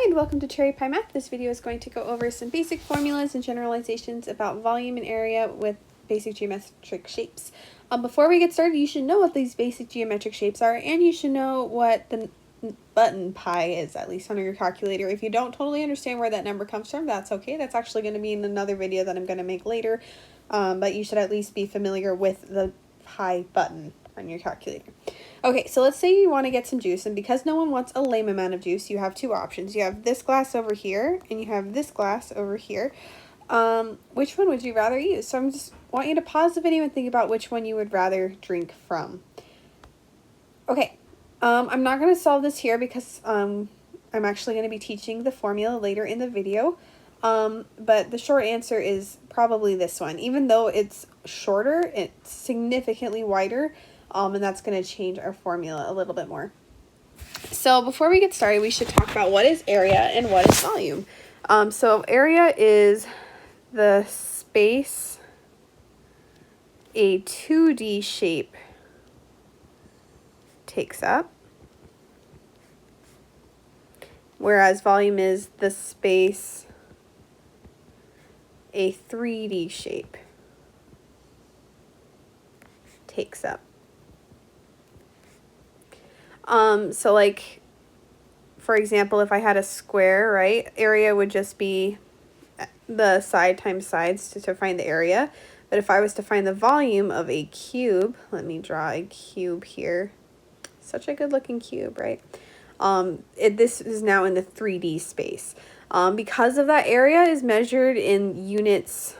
Hi and welcome to Cherry Pie Math. This video is going to go over some basic formulas and generalizations about volume and area with basic geometric shapes. Before we get started, you should know what these basic geometric shapes are, and you should know what the button pi is, at least on your calculator. If you don't totally understand where that number comes from, that's okay. That's actually going to be in another video that I'm going to make later, but you should at least be familiar with the pi button on your calculator. Okay, so let's say you want to get some juice, and because no one wants a lame amount of juice, you have two options. You have this glass over here, and you have this glass over here. Which one would you rather use? So I'm just want you to pause the video and think about which one you would rather drink from. Okay, I'm not going to solve this here because I'm actually going to be teaching the formula later in the video. But the short answer is probably this one. Even though it's shorter, it's significantly wider. And that's going to change our formula a little bit more. So before we get started, we should talk about what is area and what is volume. So area is the space a 2D shape takes up, whereas volume is the space a 3D shape takes up. So like, for example, if I had a square, right, area would just be the side times sides to find the area. But if I was to find the volume of a cube, let me draw a cube here. Such a good looking cube, right? This is now in the 3D space. Because of that, area is measured in units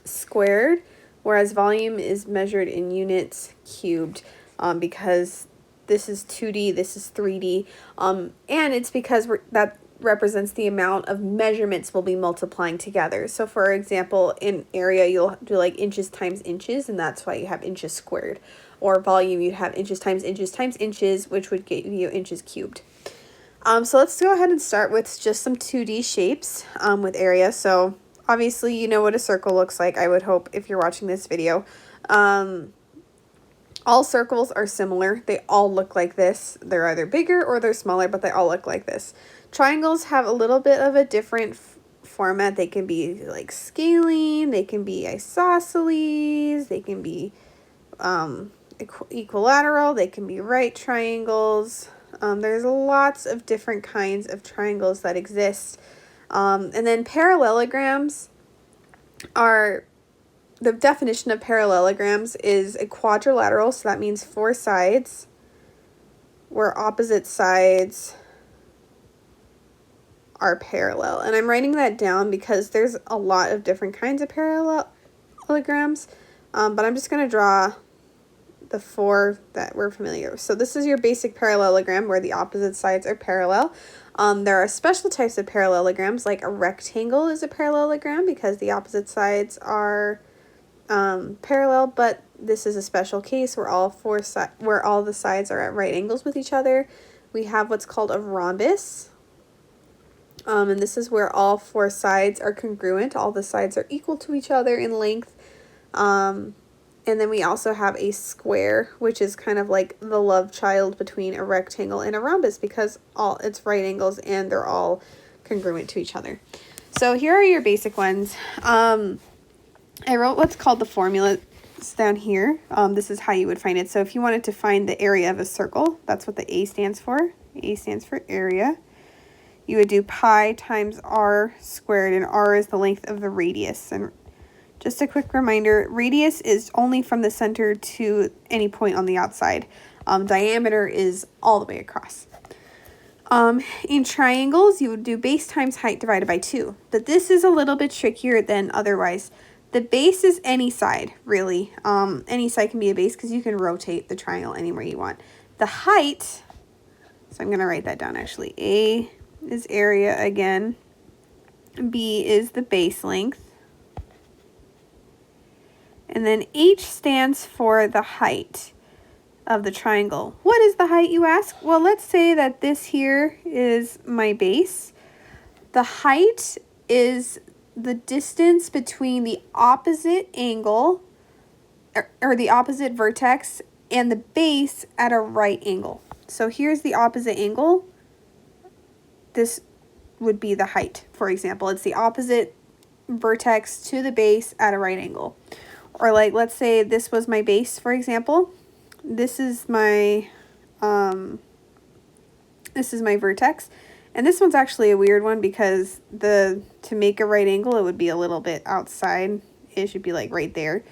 squared, whereas volume is measured in units cubed, because this is 2D, this is 3D, and it's because that represents the amount of measurements we'll be multiplying together. So for example, in area, you'll do like inches times inches, and that's why you have inches squared. Or volume, you'd have inches times inches times inches, which would give you inches cubed. So let's go ahead and start with just some 2D shapes with area. So obviously you know what a circle looks like, I would hope, if you're watching this video. All circles are similar. They all look like this. They're either bigger or they're smaller, but they all look like this. Triangles have a little bit of a different format. They can be like scalene, they can be isosceles, they can be equilateral, they can be right triangles. There's lots of different kinds of triangles that exist. And then parallelograms are... The definition of parallelograms is a quadrilateral, so that means 4 sides where opposite sides are parallel. And I'm writing that down because there's a lot of different kinds of parallelograms, but I'm just going to draw the 4 that we're familiar with. So this is your basic parallelogram where the opposite sides are parallel. There are special types of parallelograms, like a rectangle is a parallelogram because the opposite sides are parallel, but this is a special case where all the sides are at right angles with each other. We have what's called a rhombus, and this is where all 4 sides are congruent. All the sides are equal to each other in length. And then we also have a square, which is kind of like the love child between a rectangle and a rhombus because it's right angles and they're all congruent to each other. So here are your basic ones. I wrote what's called the formula down here. This is how you would find it. So if you wanted to find the area of a circle, that's what the A stands for. A stands for area. You would do pi times r squared, and r is the length of the radius. And just a quick reminder, radius is only from the center to any point on the outside. Diameter is all the way across. In triangles, you would do base times height divided by 2. But this is a little bit trickier than otherwise. The base is any side, really. Any side can be a base because you can rotate the triangle anywhere you want. The height, so I'm going to write that down actually. A is area again. B is the base length. And then H stands for the height of the triangle. What is the height, you ask? Well, let's say that this here is my base. The height is the distance between the opposite angle or the opposite vertex and the base at a right angle. So here's the opposite angle. this would be the height, for example. It's the opposite vertex to the base at a right angle. Or like, let's say this was my base, for example. This is my vertex. And this one's actually a weird one because to make a right angle, it would be a little bit outside. It should be like right there.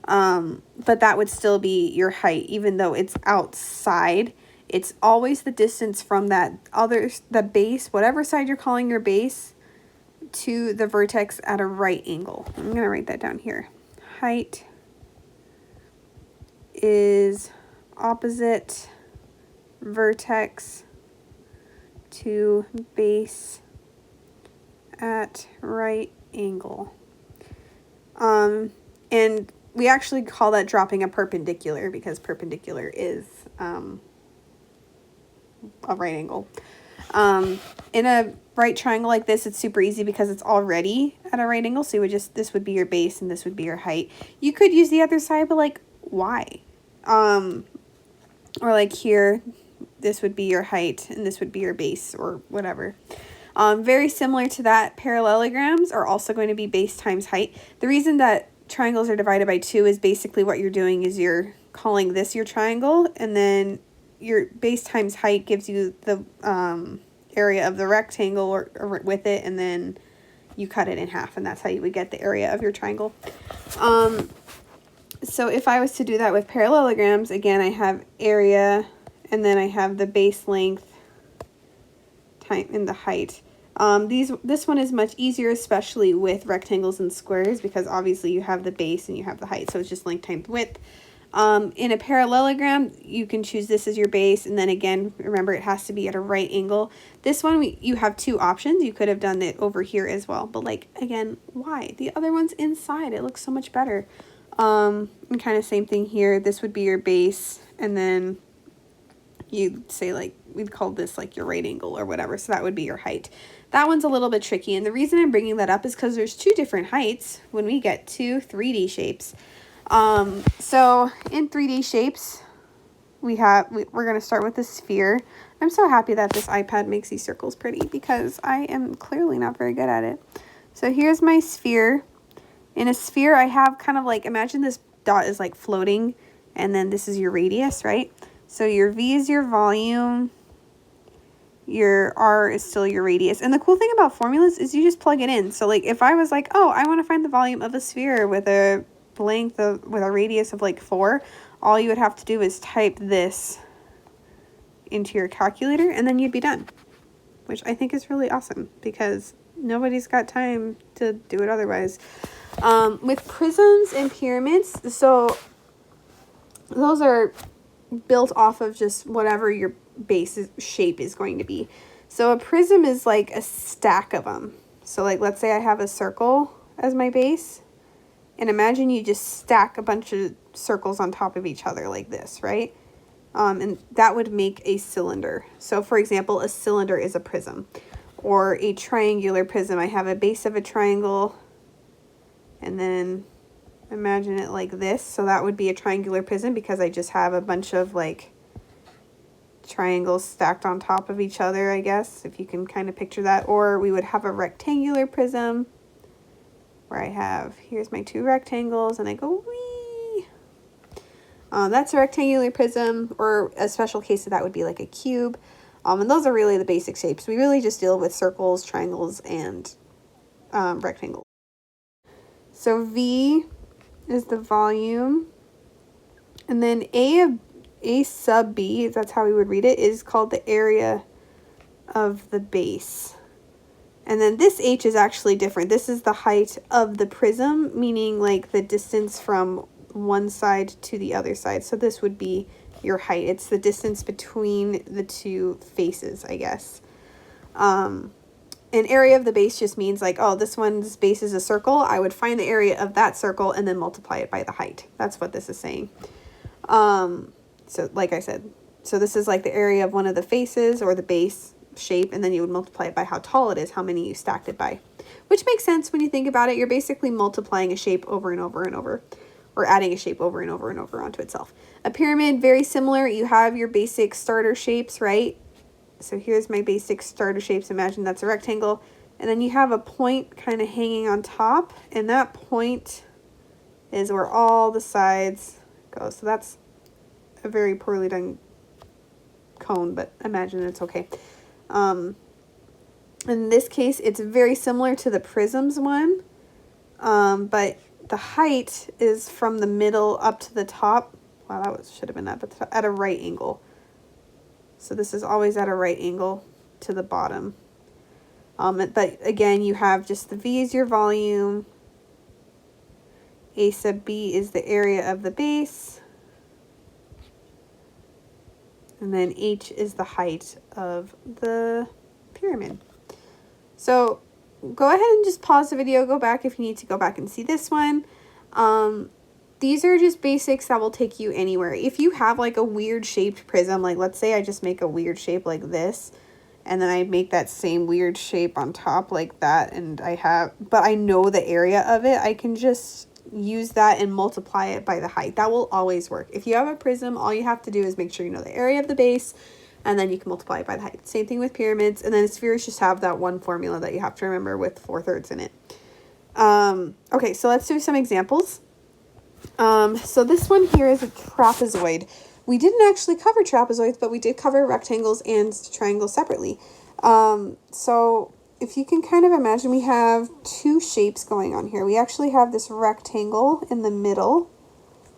But that would still be your height, even though it's outside. It's always the distance from the base, whatever side you're calling your base, to the vertex at a right angle. I'm going to write that down here. Height is opposite vertex to base at right angle. And we actually call that dropping a perpendicular because perpendicular is a right angle. In a right triangle like this, it's super easy because it's already at a right angle. So you would this would be your base and this would be your height. You could use the other side, but like, why? Or like here, this would be your height and this would be your base or whatever. Very similar to that, parallelograms are also going to be base times height. The reason that triangles are divided by 2 is basically what you're doing is you're calling this your triangle, and then your base times height gives you the area of the rectangle or with it, and then you cut it in half, and that's how you would get the area of your triangle. So if I was to do that with parallelograms, again, I have area, and then I have the base length and the height. This one is much easier, especially with rectangles and squares, because obviously you have the base and you have the height, so it's just length times width. In a parallelogram, you can choose this as your base, and then again, remember it has to be at a right angle. This one, you have 2 options. You could have done it over here as well, but like, again, why? The other one's inside. It looks so much better. And kind of same thing here. This would be your base, and then you'd say like, we'd call this like your right angle or whatever, so that would be your height. That one's a little bit tricky, and the reason I'm bringing that up is because there's 2 different heights when we get to 3D shapes. So in 3D shapes, we're going to start with the sphere. I'm so happy that this iPad makes these circles pretty because I am clearly not very good at it. So here's my sphere. In a sphere, I have kind of like, imagine this dot is like floating, and then this is your radius, right? So your V is your volume, your R is still your radius. And the cool thing about formulas is you just plug it in. So like if I was like, oh, I want to find the volume of a sphere with a length with a radius of like 4, all you would have to do is type this into your calculator and then you'd be done, which I think is really awesome because nobody's got time to do it otherwise. With prisms and pyramids, so those are built off of just whatever your base shape is going to be. So a prism is like a stack of them. So like, let's say I have a circle as my base, and imagine you just stack a bunch of circles on top of each other like this, right? And that would make a cylinder. So for example, a cylinder is a prism, or a triangular prism. I have a base of a triangle, and then imagine it like this. So that would be a triangular prism because I just have a bunch of like triangles stacked on top of each other, I guess, if you can kind of picture that. Or we would have a rectangular prism where I have, here's my 2 rectangles, and I go wee. That's a rectangular prism, or a special case of that would be like a cube. And those are really the basic shapes. We really just deal with circles, triangles, and rectangles. So V is the volume, and then A sub B, that's how we would read it, is called the area of the base. And then this H is actually different. This is the height of the prism, meaning like the distance from one side to the other side. So this would be your height. It's the distance between the 2 faces, I guess. An area of the base just means like, oh, this one's base is a circle. I would find the area of that circle and then multiply it by the height. That's what this is saying. So like I said, so this is like the area of one of the faces or the base shape, and then you would multiply it by how tall it is, how many you stacked it by, which makes sense when you think about it. You're basically multiplying a shape over and over and over, or adding a shape over and over and over onto itself. A pyramid, very similar. You have your basic starter shapes, right? So here's my basic starter shapes. Imagine that's a rectangle. And then you have a point kind of hanging on top, and that point is where all the sides go. So that's a very poorly done cone, but imagine it's okay. In this case, it's very similar to the prisms one, but the height is from the middle up to the top. Wow, that should have been that, but at a right angle. So this is always at a right angle to the bottom. But again, you have just the V is your volume, A sub B is the area of the base, and then H is the height of the pyramid. So go ahead and just pause the video, go back if you need to go back and see this one. These are just basics that will take you anywhere. If you have like a weird shaped prism, like let's say I just make a weird shape like this, and then I make that same weird shape on top like that, and but I know the area of it, I can just use that and multiply it by the height. That will always work. If you have a prism, all you have to do is make sure you know the area of the base, and then you can multiply it by the height. Same thing with pyramids, and then spheres just have that one formula that you have to remember with 4/3 in it. Okay, so let's do some examples. So this one here is a trapezoid. We didn't actually cover trapezoids, but we did cover rectangles and triangles separately. So if you can kind of imagine, we have two shapes going on here. We actually have this rectangle in the middle,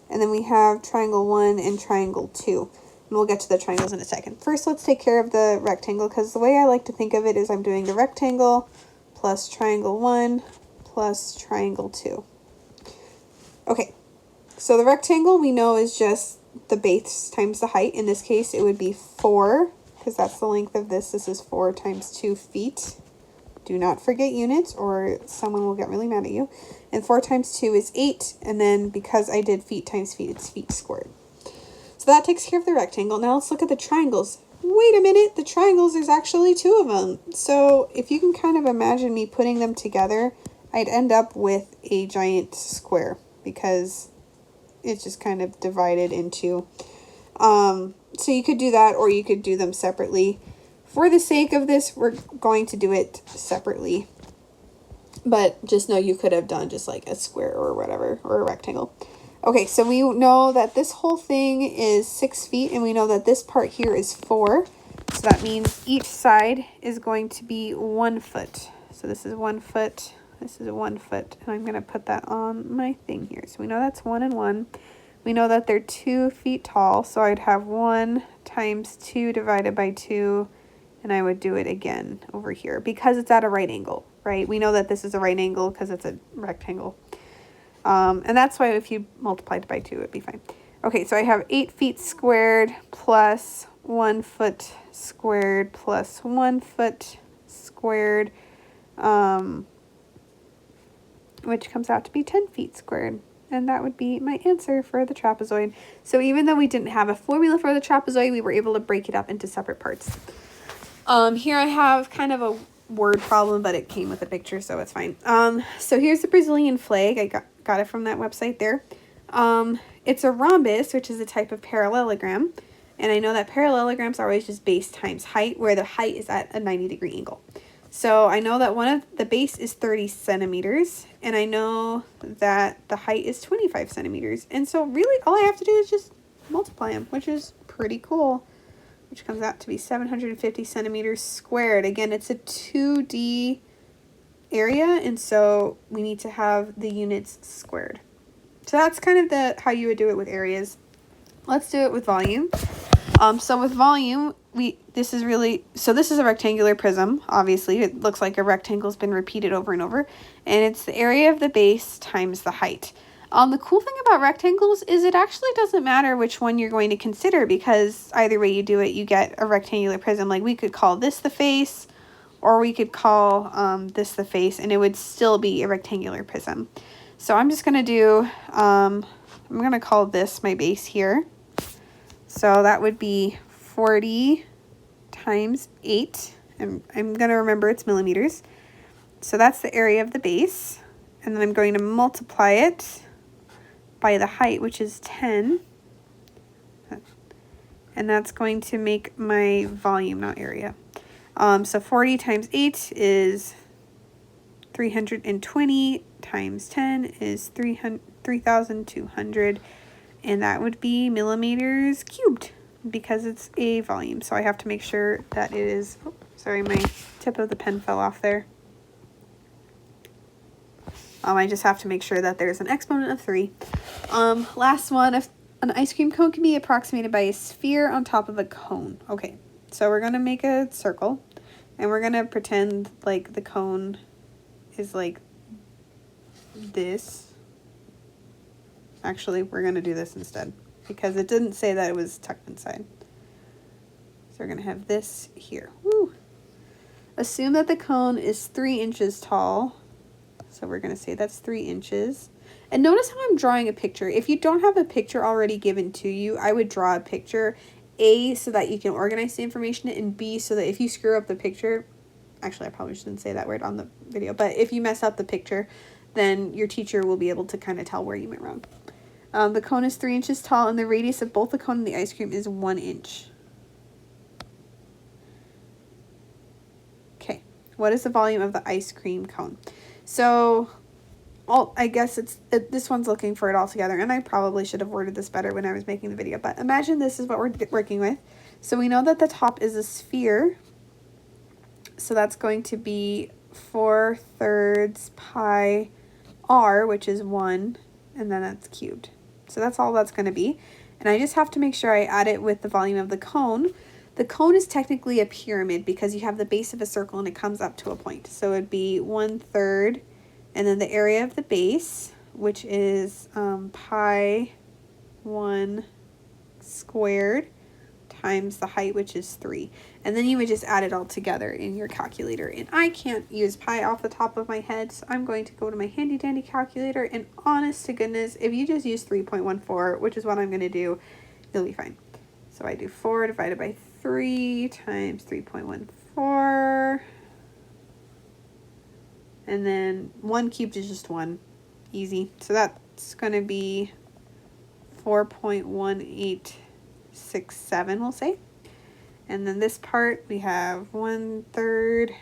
and then we have triangle 1 and triangle 2. And we'll get to the triangles in a second. First, let's take care of the rectangle, because the way I like to think of it is I'm doing the rectangle plus triangle 1 plus triangle 2. Okay, so the rectangle we know is just the base times the height. In this case, it would be 4, because that's the length of this. This is 4 times 2 feet. Do not forget units, or someone will get really mad at you. And 4 times 2 is 8, and then because I did feet times feet, it's feet squared. So that takes care of the rectangle. Now let's look at the triangles. Wait a minute, the triangles, there's actually 2 of them. So if you can kind of imagine me putting them together, I'd end up with a giant square, because it's just kind of divided into. So you could do that, or you could do them separately. For the sake of this, we're going to do it separately. But just know you could have done just like a square or whatever, or a rectangle. Okay, so we know that this whole thing is 6 feet, and we know that this part here is 4. So that means each side is going to be 1 foot. So this is 1 foot. This is 1 foot, and I'm going to put that on my thing here. So we know that's 1 and 1. We know that they're 2 feet tall, so I'd have 1 times 2 divided by 2, and I would do it again over here because it's at a right angle, right? We know that this is a right angle because it's a rectangle. And that's why if you multiplied by 2, it would be fine. Okay, so I have 8 feet squared plus 1 foot squared plus 1 foot squared, which comes out to be 10 feet squared. And that would be my answer for the trapezoid. So even though we didn't have a formula for the trapezoid, we were able to break it up into separate parts. Here I have kind of a word problem, but it came with a picture, so it's fine. So here's the Brazilian flag. I got it from that website there. It's a rhombus, which is a type of parallelogram. And I know that parallelograms are always just base times height, where the height is at a 90-degree angle. So I know that one of the base is 30 centimeters, and I know that the height is 25 centimeters. And so really all I have to do is just multiply them, which is pretty cool, which comes out to be 750 centimeters squared. Again, it's a 2D area, and so we need to have the units squared. So that's kind of how you would do it with areas. Let's do it with volume. So with volume, this is a rectangular prism. Obviously, it looks like a rectangle's been repeated over and over, and it's the area of the base times the height. The cool thing about rectangles is it actually doesn't matter which one you're going to consider, because either way you do it, you get a rectangular prism. Like we could call this the face, or we could call this the face, and it would still be a rectangular prism. So I'm just going to do, I'm going to call this my base here. So that would be 40 times 8, and I'm going to remember it's millimeters. So that's the area of the base, and then I'm going to multiply it by the height, which is 10. And that's going to make my volume, not area. So 40 times 8 is 320 times 10 is 3,200. And that would be millimeters cubed because it's a volume. So I have to make sure that it is, oh, sorry, my tip of the pen fell off there. I just have to make sure that there's an exponent of 3. Last one, if an ice cream cone can be approximated by a sphere on top of a cone. Okay, so we're going to make a circle, and we're going to pretend like the cone is like this. Actually, we're going to do this instead, because it didn't say that it was tucked inside. So we're going to have this here. Woo. Assume that the cone is 3 inches tall. So we're going to say that's 3 inches. And notice how I'm drawing a picture. If you don't have a picture already given to you, I would draw a picture. A, so that you can organize the information, and B, so that if you screw up the picture, actually I probably shouldn't say that word on the video, but if you mess up the picture, then your teacher will be able to kind of tell where you went wrong. The cone is 3 inches tall, and the radius of both the cone and the ice cream is 1 inch. Okay, what is the volume of the ice cream cone? So, I guess this one's looking for it all together, and I probably should have worded this better when I was making the video, but imagine this is what we're working with. So we know that the top is a sphere, so that's going to be 4/3 pi r, which is 1, and then that's cubed. So that's all that's going to be, and I just have to make sure I add it with the volume of the cone. The cone is technically a pyramid because you have the base of a circle and it comes up to a point. So it'd be 1/3, and then the area of the base, which is pi 1 squared times the height, which is 3. And then you would just add it all together in your calculator. And I can't use pi off the top of my head, so I'm going to go to my handy dandy calculator. And honest to goodness, if you just use 3.14, which is what I'm going to do, you'll be fine. So I do 4 divided by 3 times 3.14. And then 1 cubed is just 1. Easy. So that's going to be 4.1867, we'll say. And then this part, we have 1/3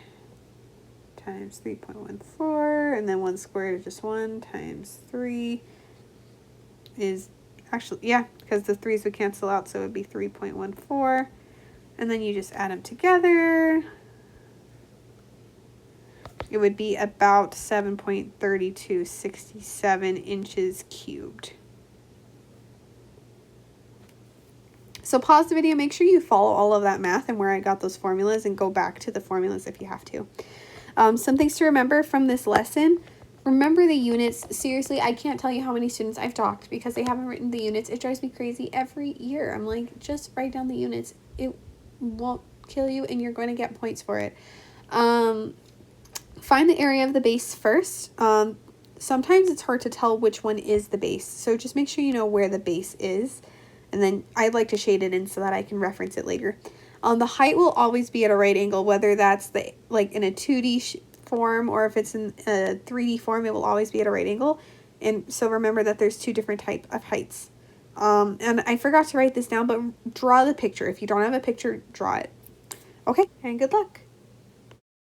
times 3.14. And then 1 squared is just 1 times 3 is actually, yeah, because the 3's would cancel out, so it would be 3.14. And then you just add them together. It would be about 7.3267 inches cubed. So pause the video, make sure you follow all of that math and where I got those formulas, and go back to the formulas if you have to. Some things to remember from this lesson. Remember the units. Seriously, I can't tell you how many students I've talked because they haven't written the units. It drives me crazy every year. I'm like, just write down the units. It won't kill you and you're going to get points for it. Find the area of the base first. Sometimes it's hard to tell which one is the base, so just make sure you know where the base is, and then I like to shade it in so that I can reference it later. The height will always be at a right angle, whether that's like in a 2D form or if it's in a 3D form, it will always be at a right angle. And so remember that there's 2 different types of heights. And I forgot to write this down, but draw the picture. If you don't have a picture, draw it. Okay, and good luck.